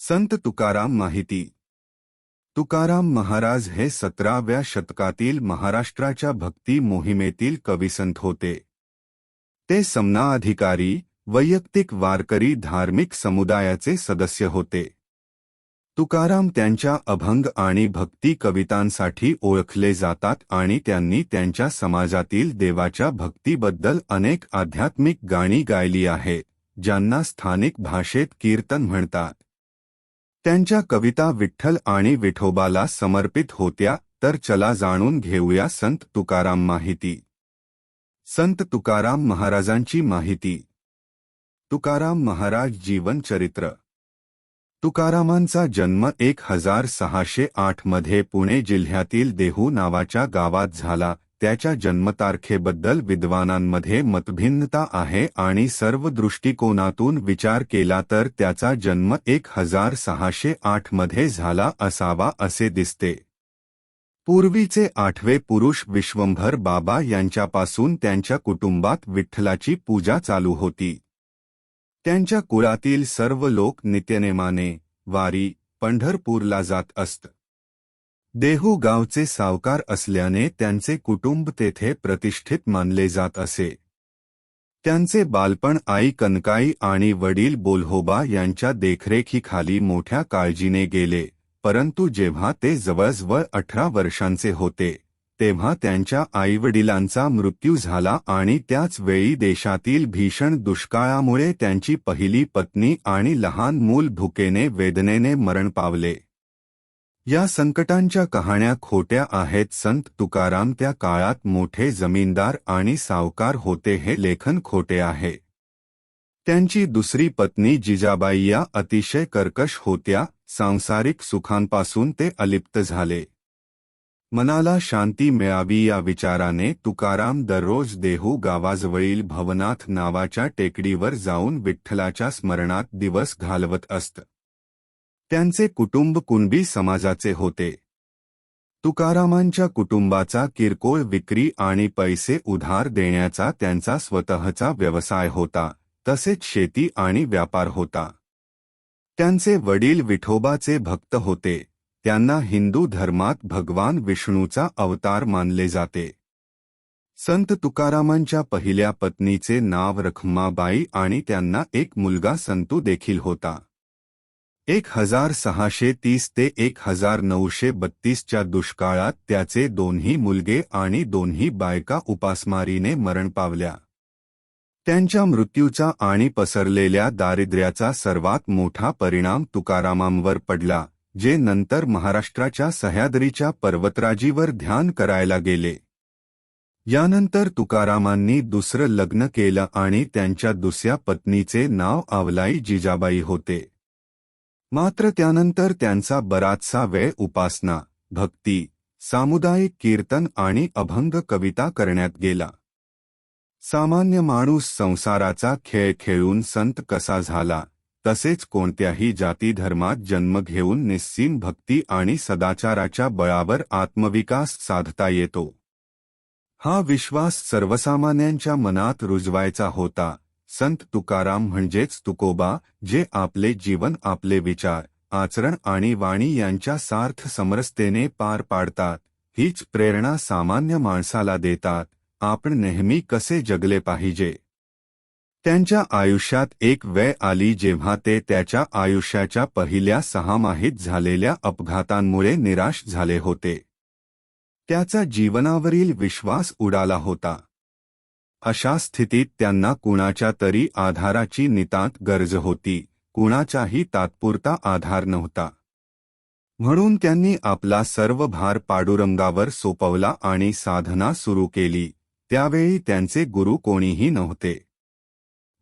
संत तुकाराम माहिती. तुकाराम महाराज हे 17व्या शतकातील महाराष्ट्राच्या भक्ती मोहिमेतील कविसंत होते. ते समना अधिकारी, वैयक्तिक वारकरी धार्मिक समुदायाचे सदस्य होते. तुकाराम त्यांच्या अभंग आणि भक्ती कवितांसाठी ओळखले जातात आणि त्यांनी त्यांच्या समाजातील देवाच्या भक्तीबद्दल अनेक आध्यात्मिक गाणी गायली आहेत, ज्यांना स्थानिक भाषेत कीर्तन म्हणतात. त्यांच्या कविता विठ्ठल आणि विठोबाला समर्पित होत्या. तर चला जाणून घेऊया संत तुकाराम माहिती. संत तुकाराम महाराजांची माहिती. तुकाराम महाराज जीवन चरित्र. तुकारामांचा जन्म 1608 मध्ये पुणे जिल्ह्यातील देहू नावाच्या गावात झाला. त्याच्या जन्मतारखेबद्दल विद्वानांमध्ये मतभिन्नता आहे आणि सर्व दृष्टिकोनातून विचार केला तर त्याचा जन्म 1608 मध्ये झाला असावा असे दिसते. पूर्वीचे 8वे पुरुष विश्वंभर बाबा यांच्यापासून त्यांच्या कुटुंबात विठ्ठलाची पूजा चालू होती. त्यांच्या कुळातील सर्व लोक नित्यनेमाने वारी पंढरपूरला जात असत. देहू गावचे सावकार असल्याने त्यांचे कुटुंब तेथे प्रतिष्ठित मानले जात असे. त्यांचे बालपण आई कनकाई आणि वडील बोल्होबा यांच्या देखरेखीखाली मोठ्या काळजीने गेले, परंतु जेव्हा ते जवळजवळ 18 वर्षांचे होते तेव्हा त्यांच्या आईवडिलांचा मृत्यू झाला आणि त्याच वेळी देशातील भीषण दुष्काळामुळे त्यांची पहिली पत्नी आणि लहान मूल भुकेने वेदनेने मरण पावले. या संकटांच्या कहाण्या खोट्या आहेत. संत तुकाराम त्या काळात मोठे जमीनदार आणि सावकार होते हे लेखन खोटे आहे. त्यांची दुसरी पत्नी जिजाबाई या अतिशय कर्कश होत्या. सांसारिक सुखांपासून ते अलिप्त झाले. मनाला शांती मिळावी या विचाराने तुकाराम दररोज देहू गावाजवळील भवनाथ नावाच्या टेकडीवर जाऊन विठ्ठलाच्या स्मरणात दिवस घालवत असत. त्यांचे कुटुंब कुणबी समाजाचे होते. तुकारामांच्या कुटुंबाचा किरकोळ विक्री आणि पैसे उधार देण्याचा त्यांचा स्वतःचा व्यवसाय होता, तसेच शेती आणि व्यापार होता. त्यांचे वडील विठोबाचे भक्त होते. त्यांना हिंदू धर्मात भगवान विष्णूचा अवतार मानले जाते. संत तुकारामांच्या पहिल्या पत्नीचे नाव रखमाबाई आणि त्यांना एक मुलगा संतू देखील होता. 1630 ते 1932 च्या दुष्काळात त्याचे दोन्ही मुलगे आणि दोन्ही बायका उपासमारीने मरण पावल्या. त्यांच्या मृत्यूचा आणि पसरलेल्या दारिद्र्याचा सर्वात मोठा परिणाम तुकारामांवर पडला, जे नंतर महाराष्ट्राच्या सह्याद्रीच्या पर्वतराजीवर ध्यान करायला गेले. यानंतर तुकारामांनी दुसरं लग्न केलं आणि त्यांच्या दुसऱ्या पत्नीचे नाव आवलाई जिजाबाई होते. मात्र त्यानंतर त्यांचा बराचसा वेळ उपासना, भक्ती, सामुदायिक कीर्तन आणि अभंग कविता करण्यात गेला. सामान्य माणूस संसाराचा खेळ खेळून संत कसा झाला, तसेच कोणत्याही जाती धर्मात जन्म घेऊन निस्सीम भक्ती आणि सदाचाराच्या बळावर आत्मविकास साधता येतो, हा विश्वास सर्वसामान्यांच्या मनात रुजवायचा होता. संत तुकाराम म्हणजेच तुकोबा, जे आपले जीवन आपले विचार, आचरण आणि वाणी यांच्या सार्थ समरसतेने पार पाडतात, हीच प्रेरणा सामान्य माणसाला देतात. आपण नेहमी कसे जगले पाहिजे. त्यांच्या आयुष्यात एक वेळ आली जेव्हा ते त्याच्या आयुष्याच्या पहिल्या 6 माहीत झालेल्या अपघातांमुळे निराश झाले होते. त्याचा जीवनावरील विश्वास उडाला होता. अशा स्थितीत त्यांना कुणाच्या तरी आधाराची नितांत गरज होती. कुणाचाही तात्पुरता आधार नव्हता. म्हणून त्यांनी आपला सर्व भार पांडुरंगावर सोपवला आणि साधना सुरू केली. त्यावेळी त्यांचे गुरु कोणीही नव्हते.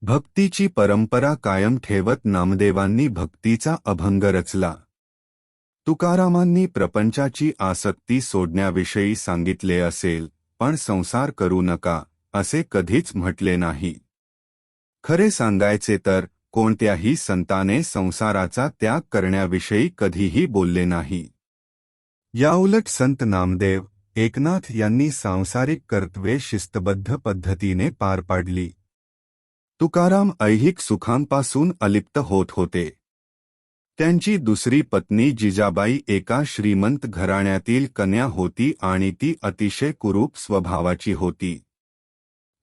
भक्तीची परंपरा कायम ठेवत नामदेवांनी भक्तीचा अभंग रचला. तुकारामांनी प्रपंचाची आसक्ती सोडण्याविषयी सांगितले असेल, पण संसार करू नका असे कधीच म्हटले नाही. खरे सांगायचे तर कोणत्याही संताने संसाराचा त्याग करण्याविषयी कधीही बोलले नाही. याउलट संत नामदेव, एकनाथ यांनी सांसारिक कर्तव्ये शिस्तबद्ध पद्धतीने पार पाडली. तुकाराम ऐहिक सुखांपासून अलिप्त होत होते. त्यांची दुसरी पत्नी जिजाबाई एका श्रीमंत घराण्यातील कन्या होती आणि ती अतिशय कुरूप स्वभावाची होती.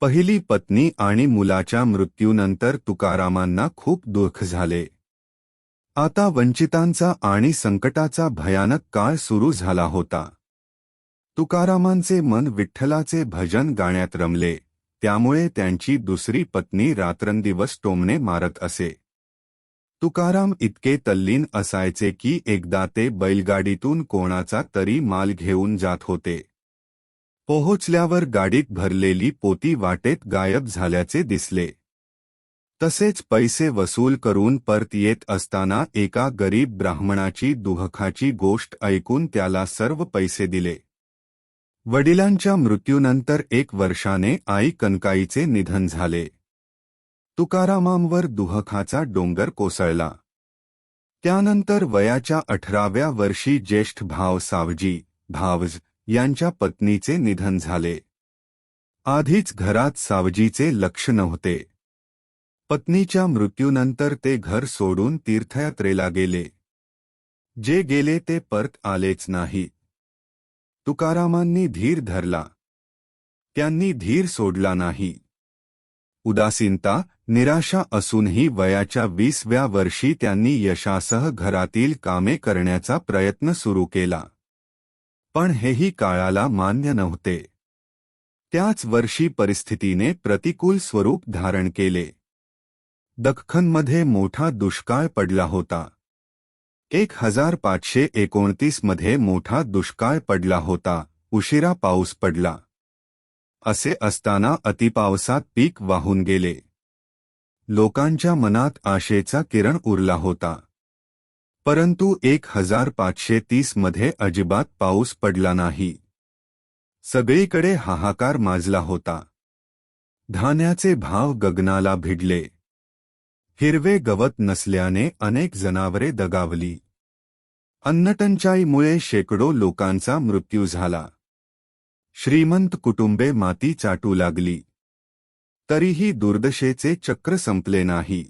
पहिली पत्नी आणि मुलाच्या मृत्यूनंतर तुकारामांना खूप दुःख झाले. आता वंचितांचा आणि संकटाचा भयानक काळ सुरू झाला होता. तुकारामांचे मन विठ्ठलाचे भजन गाण्यात रमले, त्यामुळे त्यांची दुसरी पत्नी रात्रंदिवस टोमणे मारत असे. तुकाराम इतके तल्लीन असायचे की एकदा ते बैलगाडीतून कोणाचा तरी माल घेऊन जात होते. पोहोचल्यावर गाडीत भरलेली पोती वाटेत गायब झाल्याचे दिसले. तसेच पैसे वसूल करून परत येत असताना एका गरीब ब्राह्मणाची दुःखाची गोष्ट ऐकून त्याला सर्व पैसे दिले. वडिलांच्या मृत्यूनंतर 1 वर्षाने आई कनकाईचे निधन झाले. तुकारामांवर दुःखाचा डोंगर कोसळला. त्यानंतर वयाच्या 18व्या वर्षी ज्येष्ठ भाव सावजी भावज यांच्या पत्नीचे निधन झाले. आधीच घरात सावजीचे लक्ष नव्हते. पत्नीच्या मृत्यूनंतर ते घर सोडून तीर्थयात्रेला गेले. जे गेले ते परत आलेच नाही. तुकारामांनी धीर धरला. त्यांनी धीर सोडला नाही. उदासीनता, निराशा असूनही वयाच्या 20व्या वर्षी त्यांनी यशासह घरातील कामे करण्याचा प्रयत्न सुरू केला. पण हेही काळाला मान्य नव्हते. त्याच वर्षी परिस्थितीने प्रतिकूल स्वरूप धारण केले. दख्खनमध्ये मोठा दुष्काळ पडला होता. 1529 मध्ये मोठा दुष्काळ पडला होता. उशिरा पाऊस पडला. असे असताना अतिपावसात पीक वाहून गेले. लोकांच्या मनात आशेचा किरण उरला होता. परंतु 1530 मध्ये अजिबात पाऊस पडला नाही. सगळीकडे हाहाकार माजला होता. धान्याचे भाव गगनाला भिडले. हिरवे गवत नसल्याने अनेक जनावरे दगावली. अन्नटंचाईमुळे शेकडो लोकांचा मृत्यू झाला. श्रीमंत कुटुंबे माती चाटू लागली. तरीही दुर्दशेचे चक्र संपले नाही.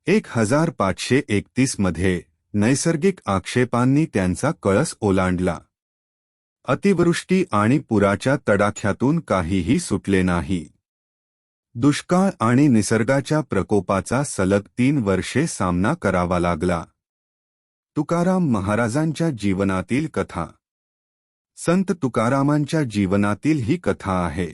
1531 मध्ये नैसर्गिक आक्षेपांनी त्यांचा कळस ओलांडला. अतिवृष्टी आणि पुराच्या तडाख्यातून काहीही सुटले नाही. दुष्काळ आणि निसर्गाच्या प्रकोपाचा सलग 3 वर्षे सामना करावा लागला. तुकाराम महाराजांच्या जीवनातील कथा. संत तुकारामांच्या जीवनातील ही कथा आहे.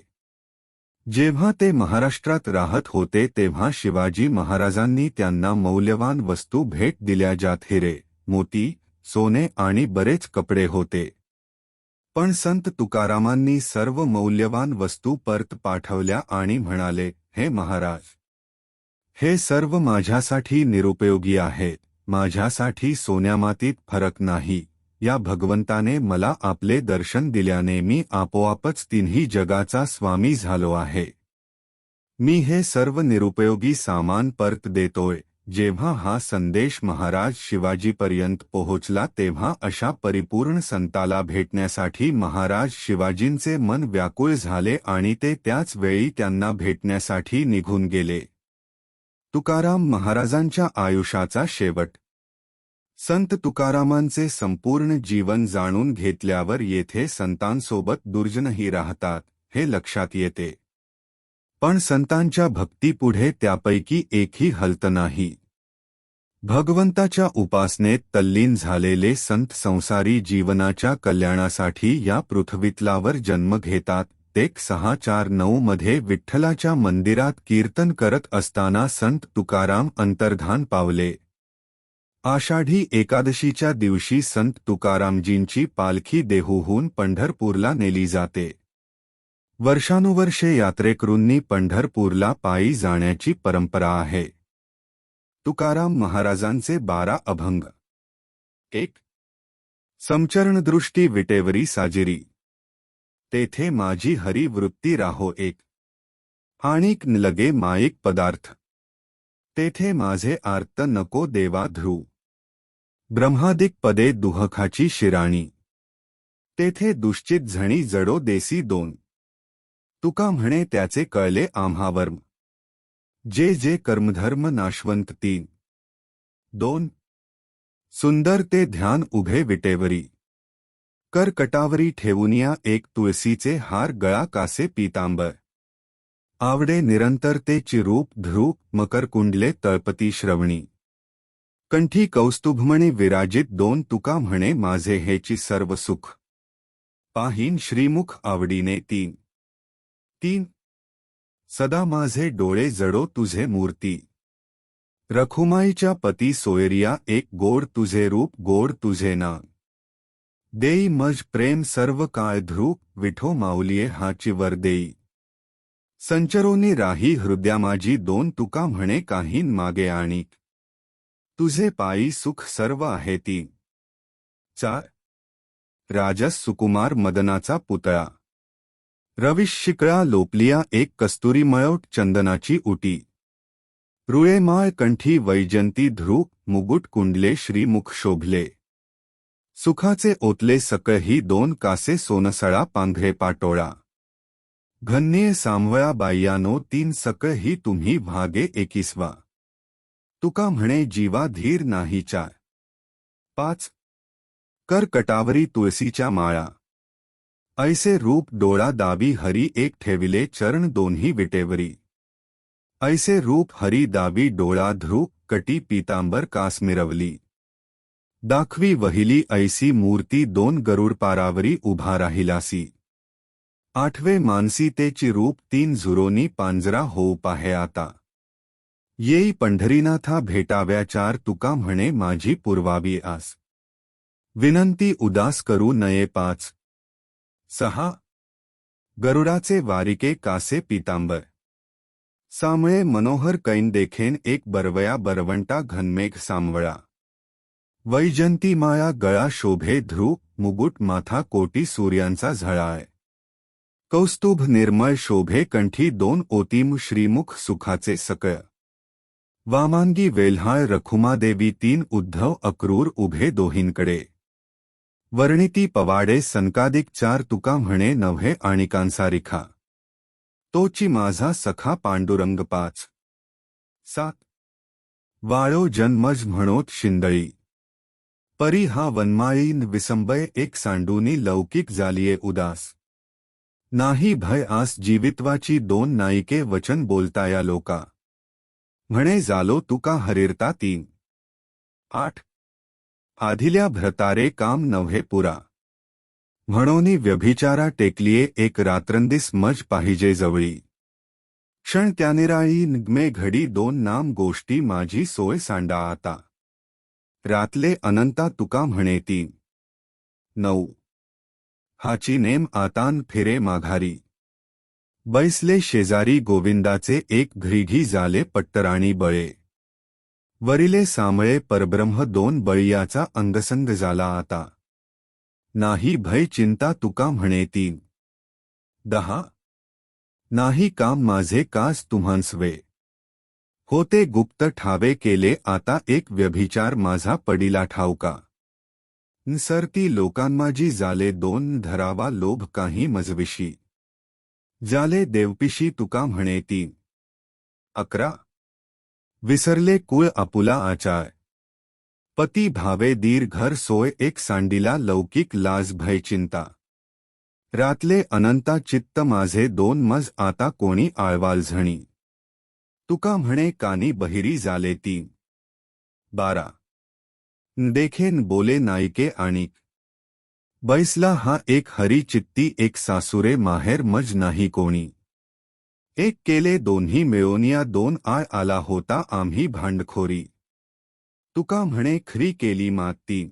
जेव्हा ते महाराष्ट्रात राहत होते तेव्हा शिवाजी महाराजांनी त्यांना मौल्यवान वस्तू भेट दिल्या, ज्यात हिरे, मोती, सोने आणि बरेच कपडे होते. पण संत तुकारामांनी सर्व मौल्यवान वस्तू परत पाठवल्या आणि म्हणाले, हे महाराज, हे सर्व माझ्यासाठी निरुपयोगी आहेत. माझ्यासाठी सोन्यामातीत फरक नाही. या भगवंताने मला आपले दर्शन दिल्याने मी आपोआपच तिन्ही जगाचा स्वामी झालो आहे. मी हे सर्व निरुपयोगी सामान परत देतोय. जेव्हा हा संदेश महाराज शिवाजीपर्यंत पोहोचला तेव्हा अशा परिपूर्ण संताला भेटण्यासाठी महाराज शिवाजींचे मन व्याकुळ झाले आणि ते त्याच वेळी त्यांना भेटण्यासाठी निघून गेले. तुकाराम महाराजांच्या आयुष्याचा शेवट. संत तुकारामांचे संपूर्ण जीवन जाणून घेतल्यावर येथे संतांसोबत दुर्जनही राहतात हे लक्षात येते. पण संतांच्या भक्तीपुढे त्यापैकी एकही हलत नाही. भगवंताच्या उपासनेत तल्लीन झालेले संत संसारी जीवनाच्या कल्याणासाठी या पृथ्वीतलावर जन्म घेतात. ते 649 मध्ये विठ्ठलाच्या मंदिरात कीर्तन करत असताना संत तुकाराम अंतर्धान पावले. आषाढी एकादशीच्या दिवशी संत तुकारामजींची पालखी देहूहून पंढरपूरला नेली जाते. वर्षानुवर्षे यात्रेकरूंनी पंढरपूरला पायी जाण्याची परंपरा आहे. तुकाराम महाराजांचे 12 अभंग. 1. समचरणदृष्टी विटेवरी साजिरी. तेथे माझी हरी वृत्ती राहो एक. आणिक लगे माईक पदार्थ. तेथे माझे आर्त नको देवा ध्रुव. ब्रह्मादिक पदे दुःखाची शिराणी. तेथे दुश्चित झणी जडो देसी 2. तुका म्हणे त्याचे कळले आम्हावर. जे जे कर्मधर्म नाशवंत 3. 2. सुंदर ते ध्यान उभे विटेवरी कर्कटावरी ठेवूनिया एक तुळसीचे हार गळा कासे पीतांबर आवडे निरंतर ते चिरूप ध्रुप मकरकुंडले तळपती श्रवणी कंठी कौस्तुभमणी विराजित दोन तुका म्हणे माझे हेची सर्व सुख पाहीन श्रीमुख आवडीने तीन तीन सदा माझे डोळे जडो तुझे मूर्ती रखुमाईच्या पती सोयरिया एक गोड तुझे रूप गोड तुझे नाम देई मज प्रेम सर्व काळ ध्रुप विठो माऊलिये हाची वर देई संचरोनी राही हृदया माझी दोन तुका म्हणे काहीन मागे आणिक तुझे पायी सुख सर्व आहे ती चार राजस सुकुमार मदनाचा पुतळा रविश शिकळा लोपलिया एक कस्तुरी मळवट चंदनाची उटी रुळेमाळ कंठी वैजंती ध्रुप मुगुट कुंडले श्रीमुख शोभले सुखाचे ओतले सकळ ही दोन कासे सोनसळा पांघरे पाटोळा घन्ये सांवळा बाह्यानो तीन सकळ ही तुम्ही भागे एकिसवा तुका म्हणे जीवा धीर नाही चार पाच कर्कटावरी तुळसीच्या माळा ऐसे रूप डोळा दाबी हरी एक ठेविले चरण दोन्ही विटेवरी ऐसे रूप हरी दाबी डोळा ध्रुप कटी पीतांबर कास मिरवली दाखवी वहिली ऐसी मूर्ती दोन गरुड पारावरी उभा राहिलासी आठवे मानसी तेची रूप तीन झुरोनी पांजरा होऊ पाहे आता येई पंढरीनाथा भेटाव्या चार तुका म्हणे माझी पुरवावी आस विनंती उदास करू नये पाच सहा गरुडाचे वारिके कासे पीतांबर सामळे मनोहर कैन देखेन एक बरवया बरवंटा घनमेघ सामवळा वैजंती माया गळा शोभे ध्रुप मुगुट माथा कोटी सूर्यांचा झळाळ कौस्तुभ निर्मळ शोभे कंठी दोन ओतीम श्रीमुख सुखाचे सकळ वामांगी वेल्हाळ रखुमादेवी तीन उद्धव अक्रूर उभे दोहींकडे वर्णिती पवाडे संकादिक चार तुका म्हणे नव्हे आणिकांसारिखा तोची माझा सखा पांडुरंग पाच सात वाळो जन्मज म्हणोत शिंदळी परी हा वनमाळीन विसंबय एक सांडूनी लौकिक जालिये उदास नाही भय आस जीवित्वाची दोन नायिके वचन बोलताया लोका म्हणे जालो तुका हरिरता तीन आठ आधिल्या भ्रतारे काम नव्हे पुरा म्हणोनी व्यभिचारा टेकलिये एक रात्रंदिस मज पाहिजे जवळी क्षण त्यानिराळी निगमे घडी दोन नाम गोष्टी माझी सोय सांडा आता रातले अनंता तुका म्हणे तीन नऊ हाची नेम आतान फिरे माघारी बैसले शेजारी गोविंदाचे एक घ्रीघी झाले पट्टराणी बळे वरिले सामळे परब्रह्म दोन बळीयाचा अंगसंग झाला आता नाही भय चिंता तुका म्हणे तीन दहा नाही काम माझे कास तुम्हांसवे होते गुप्त ठावे केले आता एक व्यभिचार माझा पडिला ठाऊका सरती लोकांमाजी जाले दोन धरावा लोभ काही मजविशी जाले देवपिशी तुका म्हणे तीन अकरा विसरले कुळ आपुला आचार पती भावे दीर घर सोय एक सांडिला लौकिक लाज भय चिंता रातले अनंता चित्त माझे दोन मज आता कोणी आळवाल झणी तुका म्हणे कानी बहिरी जाले तीन बारा देखेन बोले नायिके आणिक बैसला हा एक हरी चित्ती एक सासुरे माहेर मज नाही कोणी एक केले दोन्ही मिळवनिया दोन आळ आला होता आम्ही भांडखोरी तुका म्हणे खरी केली मात तीन